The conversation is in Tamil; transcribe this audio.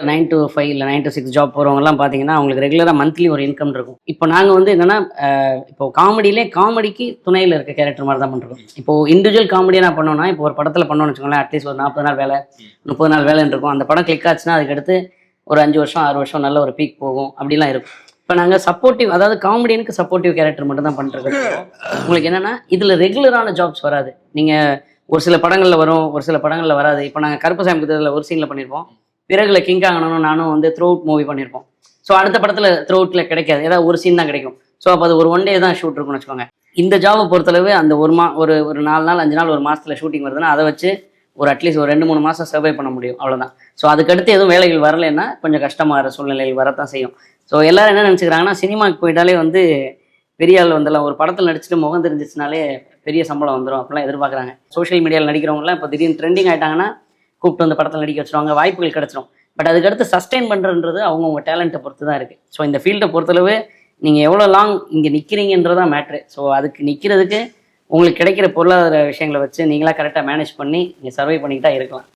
9 to 5 இல்ல 9 to 6 ஜாப் போறவங்கலாம் பார்த்தீங்கன்னா, அவங்களுக்கு ரெகுலரா மந்த்லி ஒரு இன்கம் இருக்கும். இப்போ நாங்க வந்து என்னன்னா, இப்போ காமெடிக்கு துணையில இருக்க கேரக்டர் மாரி தான் பண்றோம். இப்போ இண்டிவிஜுவல் காமெடியா நான் பண்ணோம்னா, இப்போ ஒரு படத்துல பண்ணோம்னு வச்சுக்கோங்களேன், அட்லீஸ்ட் ஒரு 40 நாள் வேலை, 30 நாள் வேலைன்னு இருக்கும். அந்த படம் கிளிக் ஆச்சுன்னா, அதுக்கடுத்து ஒரு 5 வருஷம், 6 வருஷம் நல்ல ஒரு பீக் போகும். அப்படிலாம் இருக்கும். இப்போ நாங்க சப்போர்ட்டிவ், அதாவது காமெடியனுக்கு சப்போர்ட்டிவ் கேரக்டர் மட்டும் தான் பண்றது. உங்களுக்கு என்னன்னா, இதுல ரெகுலரான ஜாப்ஸ் வராது. நீங்க ஒரு சில படங்கள்ல வரும், ஒரு சில படங்கள்ல வராது. இப்போ நாங்க கருப்பசாமி புத்தகத்துல ஒரு சீன்ல பண்ணியிருப்போம். பிறகுல கிங் காங்கனும் நானும் வந்து த்ரூ அவுட் மூவி பண்ணியிருப்போம். ஸோ அடுத்த படத்துல த்ரூ அவுட்ல கிடைக்காது. ஏதாவது ஒரு சீன் தான் கிடைக்கும். ஸோ அப்போ அது ஒரு 1 டே தான் ஷூட் இருக்கும்னு வச்சுக்கோங்க. இந்த ஜாபை பொறுத்தளவு அந்த ஒரு ஒரு 4 நாள் 5 நாள் ஒரு மாசத்துல ஷூட்டிங் வருதுன்னா, அதை வச்சு ஒரு அட்லீஸ்ட் ஒரு 2-3 மாசம் சர்வை பண்ண முடியும். அவ்வளவுதான். ஸோ அதுக்கடுத்து எதுவும் வேலைகள் வரலைன்னா கொஞ்சம் கஷ்டமாகிற சூழ்நிலைகள் வரத்தான் செய்யும். ஸோ எல்லாரும் என்ன நினச்சிக்கிறாங்கன்னா, சினிமாவுக்கு போயிட்டாலே வந்து பெரிய ஆள் வந்துடலாம், ஒரு படத்தில் நடிச்சுட்டு முகம் தெரிஞ்சிச்சுனாலே பெரிய சம்பளம் வந்துடும் அப்படிலாம் எதிர்பார்க்குறாங்க. சோஷியல் மீடியாவில் நடிக்கிறவங்கலாம் இப்போ திடீர்னு ட்ரெண்டிங் ஆகிட்டாங்கன்னா கூப்பிட்டு வந்து படத்தில் நடிக்க வச்சுருவாங்க, வாய்ப்புகள் கிடச்சிரும். பட் அதுக்கடுத்து சஸ்டெயின் பண்ணுறன்றது அவங்கவுங்க டேலண்ட்டை பொறுத்து தான் இருக்குது. ஸோ இந்த ஃபீல்டை பொறுத்தளவு நீங்கள் எவ்வளோ லாங் இங்கே நிற்கிறீங்கன்றதான் மேட்ரு. ஸோ அதுக்கு நிற்கிறதுக்கு உங்களுக்கு கிடைக்கிற பொருளாதார விஷயங்களை வச்சு நீங்களாக கரெக்டாக மேனேஜ் பண்ணி நீங்கள் சர்வை பண்ணிக்கிட்டா இருக்கலாம்.